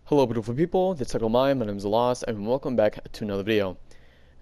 Hello beautiful people, this is my name is Lost, and welcome back to another video.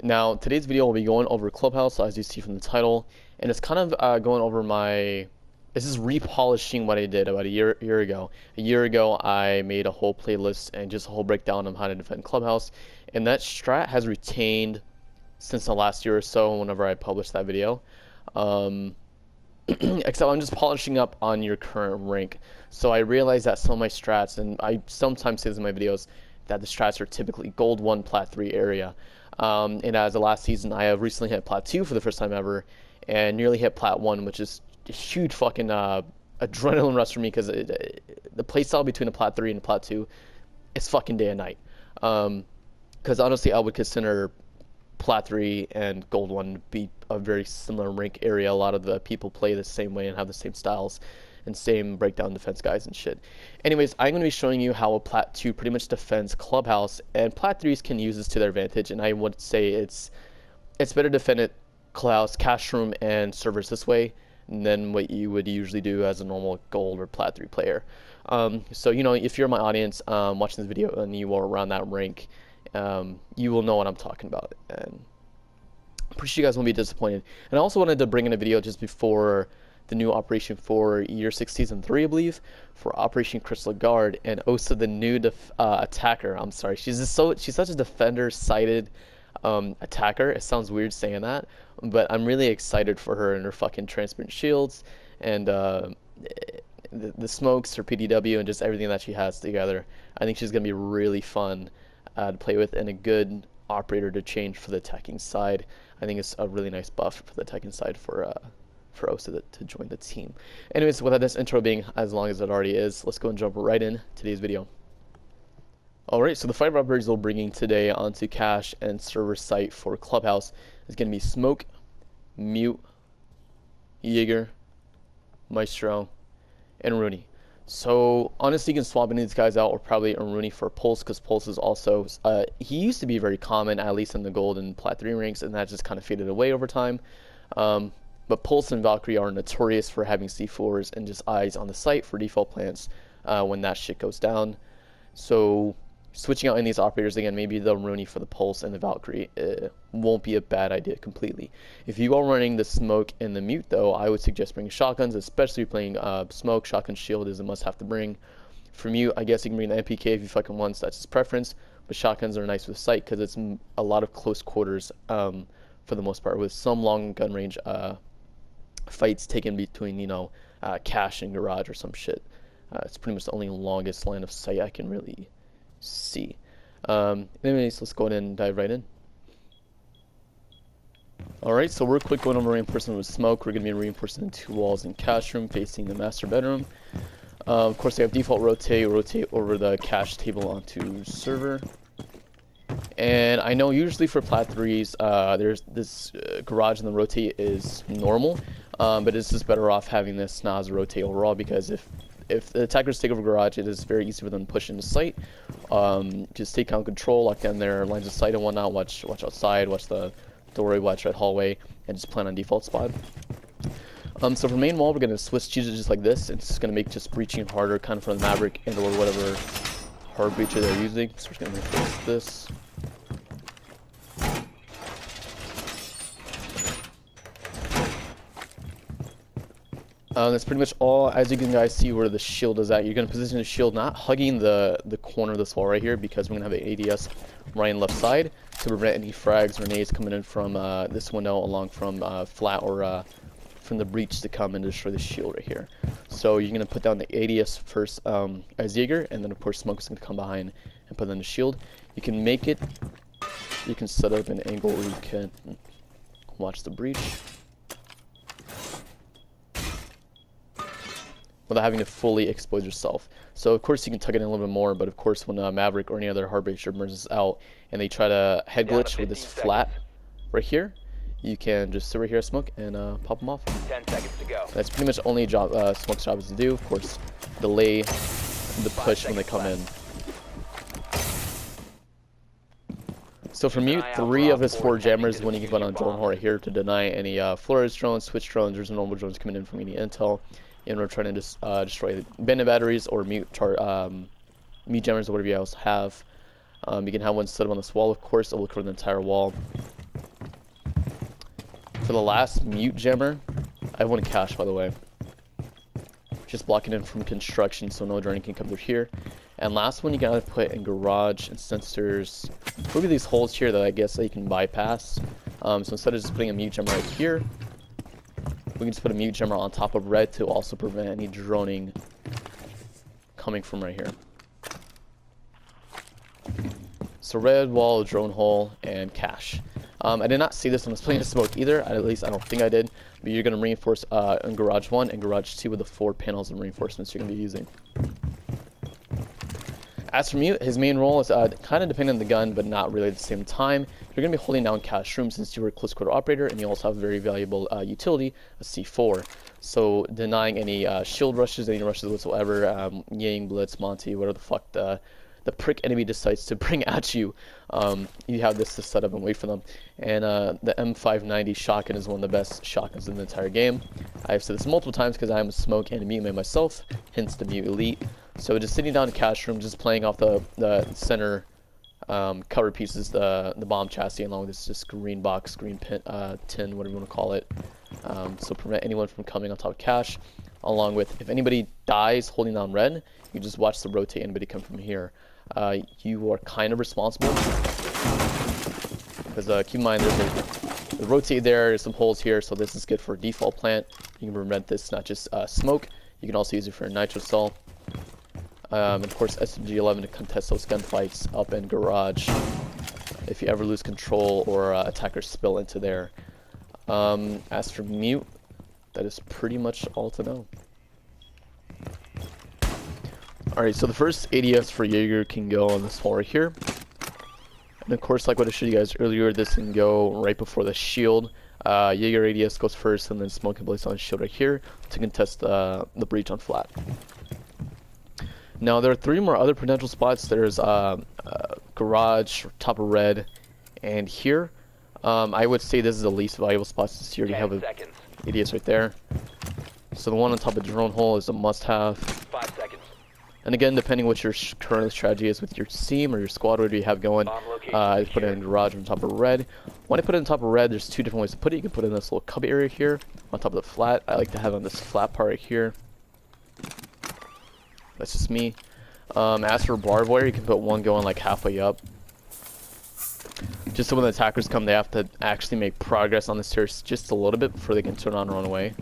Now, today's video will be going over Clubhouse, as you see from the title, and it's kind of going over this is repolishing what I did about a year ago. A year ago, I made a whole playlist and just a whole breakdown of how to defend Clubhouse, and that strat has retained since the last year or so whenever I published that video. Except I'm just polishing up on your current rank. So I realized that some of my strats, and I sometimes say this in my videos, that the strats are typically gold 1, plat 3 area. And as the last season, I have recently hit plat 2 for the first time ever, and nearly hit plat 1, which is a huge fucking adrenaline rush for me, because the playstyle between the plat 3 and the plat 2 is fucking day and night. Because honestly, I would consider plat 3 and gold 1 to be a very similar rank area. A lot of the people play the same way and have the same styles and same breakdown defense guys and shit. Anyways, I'm going to be showing you how a plat 2 pretty much defends Clubhouse, and plat 3s can use this to their advantage, and I would say it's better to defend it Clubhouse, cash room, and servers this way than what you would usually do as a normal gold or plat 3 player. So, you know, if you're my audience watching this video and you are around that rank, you will know what I'm talking about, and I'm pretty sure you guys won't be disappointed. And I also wanted to bring in a video just before the new operation for year 6 season 3, I believe, for Operation Crystal Guard, and also the new attacker. I'm sorry, she's such a defender sided attacker. It sounds weird saying that, but I'm really excited for her and her fucking transparent shields and the smokes, her PDW, and just everything that she has together. I think she's gonna be really fun to play with, and a good operator to change for the attacking side. I think it's a really nice buff for the attacking side for Osa to join the team. Anyways, without this intro being as long as it already is, let's go and jump right in today's video. Alright, so the 5 operators we're bringing today onto cache and server site for Clubhouse is going to be Smoke, Mute, Jaeger, Maestro, and Rooney. So honestly, you can swap any of these guys out, or probably a Rooney for Pulse, because Pulse is also he used to be very common, at least in the gold and plat 3 ranks, and that just kind of faded away over time. But Pulse and Valkyrie are notorious for having C4s and just eyes on the site for default plants when that shit goes down. So switching out any of these operators, again, maybe the Rooney for the Pulse and the Valkyrie won't be a bad idea completely. If you are running the Smoke and the Mute, though, I would suggest bringing shotguns, especially playing Smoke. Shotgun shield is a must-have to bring. For Mute, I guess you can bring the MPK if you fucking want, so that's his preference. But shotguns are nice with sight because it's a lot of close quarters for the most part, with some long gun range fights taken between, you know, cache and garage or some shit. It's pretty much the only longest line of sight I can really see. Anyways, let's go ahead and dive right in. Alright, so we're quick going over reinforcement with Smoke. We're going to be reinforcing the 2 walls in cache room facing the master bedroom. Of course, they have default rotate over the cache table onto server. And I know usually for plat 3s, there's this garage and the rotate is normal, but it's just better off having this Nas rotate overall, because if the attackers take over garage, it is very easy for them to push into sight. Just take on control, lock down their lines of sight and whatnot, watch outside, watch the doorway, watch right hallway, and just plan on default spot. So for main wall, we're going to switch cheeses just like this. It's going to make just breaching harder, kind of for the Maverick and or whatever hard breacher they're using. So we're just going to reinforce this. That's pretty much all. As you can guys see where the shield is at, you're going to position the shield not hugging the corner of this wall right here, because we're going to have an ADS right and left side to prevent any frags or nades coming in from this window along from flat or from the breach to come and destroy the shield right here. So you're going to put down the ADS first as Jaeger, and then of course Smoke's going to come behind and put down the shield. You can make it, you can set up an angle where you can watch the breach without having to fully expose yourself. So of course you can tuck it in a little bit more, but of course when Maverick or any other hard breacher merges out and they try to head glitch with this flat right here, you can just sit right here, Smoke, and pop them off. 10 seconds to go. That's pretty much only job Smoke's job is to do. Of course, delay the push when they come in. So for Mute, 3 of his 4 jammers when you can put on drone horde here to deny any Flores drones, switch drones, there's normal drones coming in from any intel. And we're trying to destroy bandit batteries or Mute mute jammers or whatever you else have. You can have one set up on this wall, of course. It'll look for the entire wall. For the last mute jammer, I have one cache, by the way. Just blocking in from construction so no drone can come through here. And last one you can either put in garage, and since there's maybe these holes here that I guess that you can bypass. So instead of just putting a mute jammer right here, we can just put a mute jammer on top of red to also prevent any droning coming from right here. So red wall, drone hole, and cache. I did not see this when I was playing the smoke either. At least I don't think I did. But you're going to reinforce in garage 1 and garage 2 with the 4 panels of reinforcements you're going to be using. As for mute, his main role is kind of dependent on the gun, but not really at the same time. You're going to be holding down cache room since you were a close quarter operator, and you also have a very valuable utility, a C4. So denying any shield rushes, any rushes whatsoever, Yang, Blitz, Monty, whatever the fuck the prick enemy decides to bring at you, you have this to set up and wait for them. And the M590 shotgun is one of the best shotguns in the entire game. I've said this multiple times because I am a smoke and a mute man myself, hence the mute elite. So just sitting down in cache room, just playing off the center cover pieces, the bomb chassis, along with this just green box, green pin, tin, whatever you want to call it. So prevent anyone from coming on top of cache. Along with, if anybody dies holding down red, you just watch the rotate anybody come from here. You are kind of responsible because keep in mind there's the rotate there's some holes here, so this is good for default plant. You can prevent this, not just smoke. You can also use it for nitro cell. And of course SMG-11 to contest those gunfights up in garage if you ever lose control or attackers spill into there. As for mute, that is pretty much all to know. Alright, so the first ADS for Jaeger can go on this wall right here. And of course, like what I showed you guys earlier, this can go right before the shield. Jaeger ADS goes first, and then Smoke and Blaze on the shield right here to contest the breach on flat. Now, there are 3 more other potential spots. There's garage, top of red, and here. I would say this is the least valuable spot since you already have an ADS right there. So the one on top of the drone hole is a must-have. 5 seconds. And again, depending what your current strategy is with your team or your squad, what do you have going, I put it in garage on top of red. When I put it on top of red, there's 2 different ways to put it. You can put it in this little cub area here, on top of the flat. I like to have it on this flat part right here. That's just me. As for barbed wire, you can put one going like halfway up. Just so when the attackers come, they have to actually make progress on the stairs just a little bit before they can turn on and run away.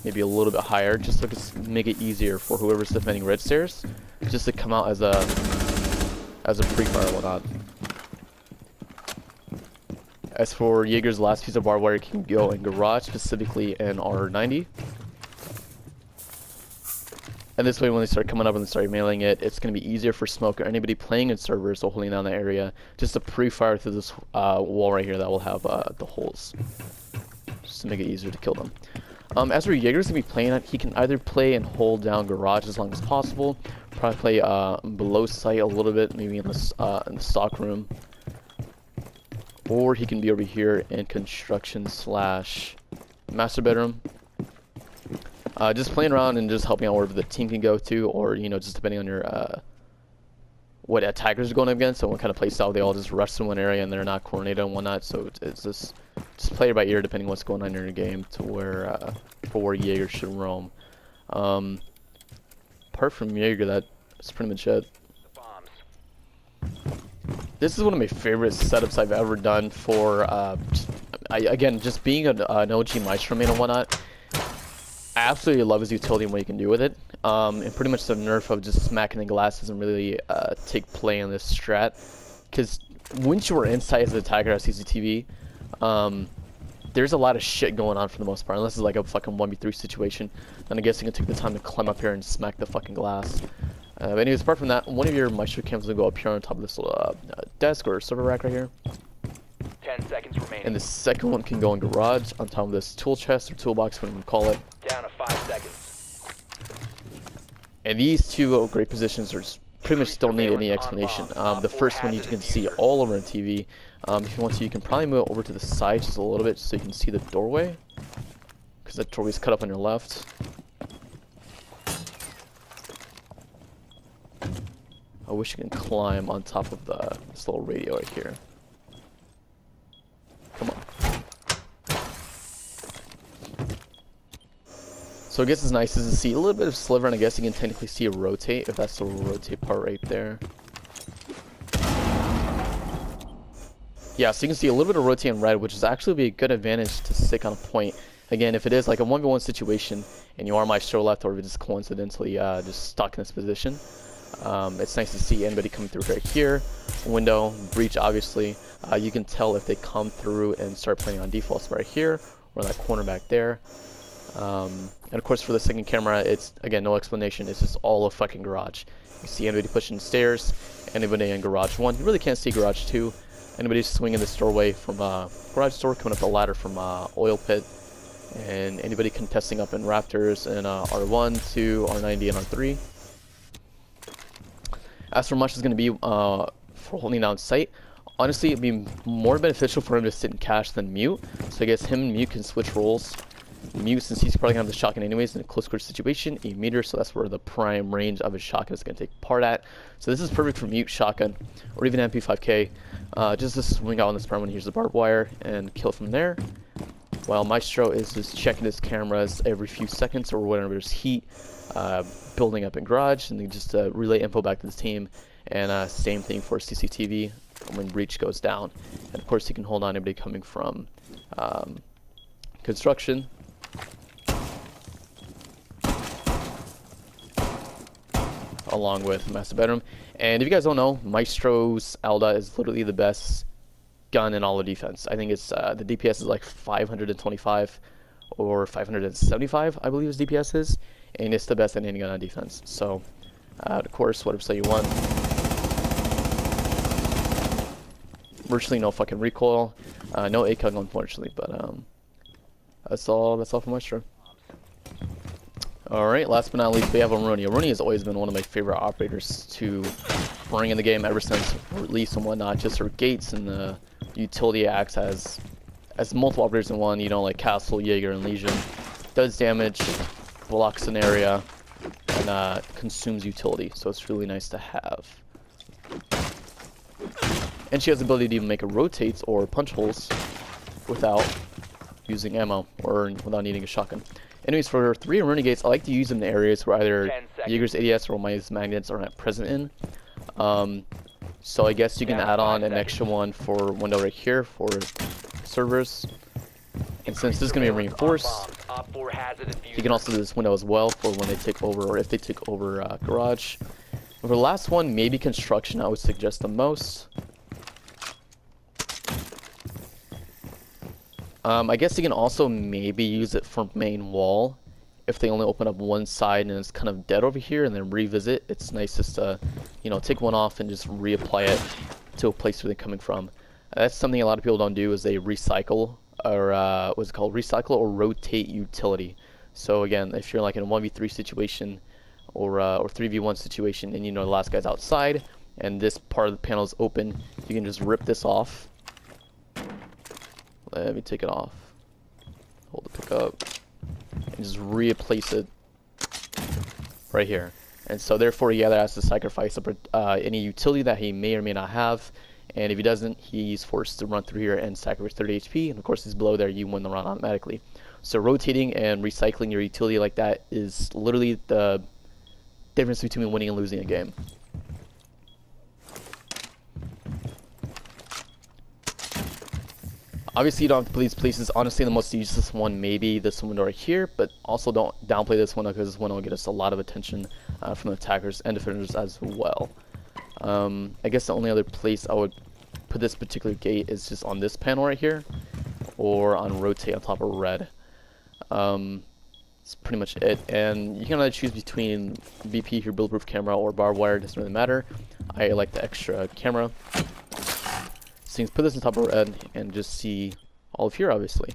Maybe a little bit higher, just to make it easier for whoever's defending red stairs, just to come out as a pre-fire and whatnot. As for Jaeger's last piece of barbed wire, can go in garage, specifically in R90. And this way, when they start coming up and they start mailing it, it's going to be easier for Smoke or anybody playing in servers or holding down the area just to pre-fire through this wall right here that will have the holes, just to make it easier to kill them. As for Jaeger's going to be playing, he can either play and hold down garage as long as possible, probably play below site a little bit, maybe in the stock room, or he can be over here in construction / master bedroom. Just playing around and just helping out wherever the team can go to, or just depending on your what attackers are going up against, so what kind of play style they all just rush to one area and they're not coordinated and whatnot. So it's just play by ear depending what's going on in your game to where for where Jaeger should roam. Apart from Jaeger, that's pretty much it. This is one of my favorite setups I've ever done for again, just being an OG Maestro main and whatnot. I absolutely love his utility and what you can do with it. And pretty much the nerf of just smacking the glass doesn't really take play in this strat. Because once you are inside as an attacker at CCTV, there's a lot of shit going on for the most part. Unless it's like a fucking 1v3 situation. Then I guess you can take the time to climb up here and smack the fucking glass. But anyways, apart from that, one of your Maestro cams will go up here on top of this little desk or server rack right here. 10 seconds remaining. And the second one can go in garage on top of this tool chest or toolbox, whatever you call it. Down to 5 seconds. And these 2 great positions are pretty much don't need any explanation. The first one you can see all over on TV. If you want to, you can probably move over to the side just a little bit so you can see the doorway, because that doorway is cut up on your left. I wish you can climb on top of this little radio right here. Come on. So I guess it's nice to see a little bit of sliver, and I guess you can technically see a rotate, if that's the rotate part right there. Yeah, so you can see a little bit of rotate in red, which is actually be a good advantage to stick on a point. Again, if it is like a 1v1 situation, and you are Maestro left, or if it's just coincidentally just stuck in this position, it's nice to see anybody coming through right here. Window, breach, obviously. You can tell if they come through and start playing on defaults right here, or that corner back there. And of course for the second camera, it's, again, no explanation, it's just all a fucking garage. You see anybody pushing stairs, anybody in garage 1, you really can't see garage 2, anybody swinging this doorway from garage door, coming up the ladder from oil pit, and anybody contesting up in rafters in R1, 2, R90, and R3. As for much is going to be for holding down sight, honestly it'd be more beneficial for him to sit in cache than mute, so I guess him and mute can switch roles. Mute, since he's probably going to have the shotgun anyways in a close quarter situation, 8 meters, so that's where the prime range of his shotgun is going to take part at. So this is perfect for mute, shotgun, or even MP5K. Just to swing out on this prime when he hears the barbed wire and kill from there. While Maestro is just checking his cameras every few seconds or whenever there's heat building up in garage, and then just relay info back to the team. And same thing for CCTV when breach goes down. And of course he can hold on anybody coming from construction. Along with master bedroom. And if you guys don't know, Maestro's Alda is literally the best gun in all of defense. I think it's the DPS is like 525 or 575, I believe his DPS is, and it's the best in any gun on defense. So of course, whatever say you want. Virtually no fucking recoil, no ACOG unfortunately, but that's all for Maestro. Alright, last but not least, we have Aroni. Aroni has always been one of my favorite operators to bring in the game ever since release and whatnot. Just her gates and the utility acts as multiple operators in one, you know, like Castle, Jaeger, and Legion. Does damage, blocks an area, and consumes utility, so it's really nice to have. And she has the ability to even make a rotates or punch holes without using ammo or without needing a shotgun. Anyways, for 3 Renegades, I like to use them in areas where either Jaeger's ADS or my magnets are not present in. So I guess you can add on an extra one for window right here for servers. And since this is going to be reinforced, you can also do this window as well for when they take over, or if they take over garage. And for the last one, maybe construction, I would suggest the most. I guess you can also maybe use it for main wall if they only open up one side and it's kind of dead over here, and then revisit. It's nice just to, you know, take one off and just reapply it to a place where they're coming from. That's something a lot of people don't do, is they recycle, or what's it called, recycle or rotate utility. So again, if you're like in a 1v3 situation or 3v1 situation, and you know the last guy's outside and this part of the panel is open, you can just rip this off. Let me take it off. Hold the pickup. And just replace it right here. And so therefore he either has to sacrifice any utility that he may or may not have. And if he doesn't, he's forced to run through here and sacrifice 30 HP. And of course he's below there, you win the run automatically. So rotating and recycling your utility like that is literally the difference between winning and losing a game. Obviously you don't have to play these places. Honestly, the most useless one may be this window right here, but also don't downplay this window, because this window will get us a lot of attention from the attackers and defenders as well. I guess the only other place I would put this particular gate is just on this panel right here, or on rotate on top of red. That's pretty much it. And you can either choose between BP, your bulletproof camera, or barbed wire. It doesn't really matter. I like the extra camera. So you can put this on top of red and just see all of here, obviously.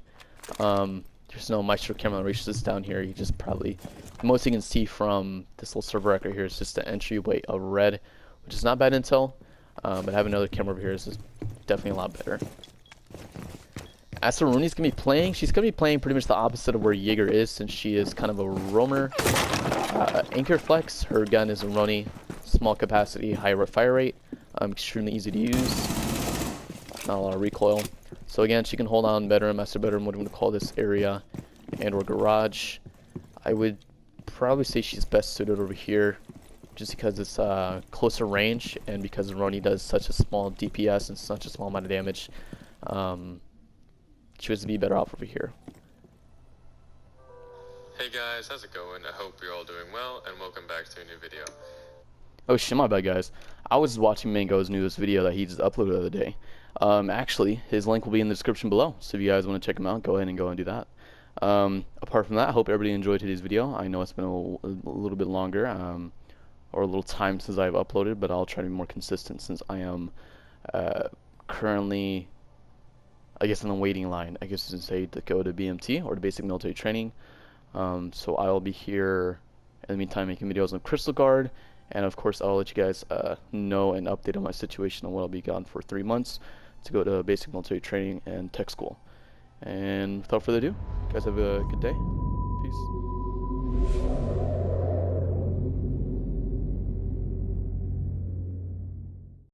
There's no Maestro camera that reaches this down here. You just probably, the most you can see from this little server rack right here is just the entryway of red, which is not bad intel, but having another camera over here is definitely a lot better. As for Rooney's going to be playing, she's going to be playing pretty much the opposite of where Jaeger is, since she is kind of a roamer. Anchor flex, her gun is a Rooney small capacity, high fire rate, extremely easy to use, not a lot of recoil. So again, she can hold on bedroom, master bedroom, what I'm going to call this area, and or garage. I would probably say she's best suited over here, just because it's closer range, and because Roni does such a small DPS and such a small amount of damage. She would be better off over here. Hey guys, how's it going? I hope you're all doing well, and welcome back to a new video. Oh shit, my bad guys. I was watching Mango's newest video that he just uploaded the other day. Actually, his link will be in the description below, so if you guys want to check him out, go ahead and go and do that. Apart from that, I hope everybody enjoyed today's video. I know it's been a little bit longer, or a little time since I've uploaded, but I'll try to be more consistent since I am currently, I guess, in the waiting line, I guess you could say, to go to BMT, or to basic military training. So I'll be here in the meantime making videos on Crystal Guard, and of course I'll let you guys know and update on my situation on what I'll be gone for 3 months to go to basic military training and tech school. And without further ado, you guys have a good day. Peace.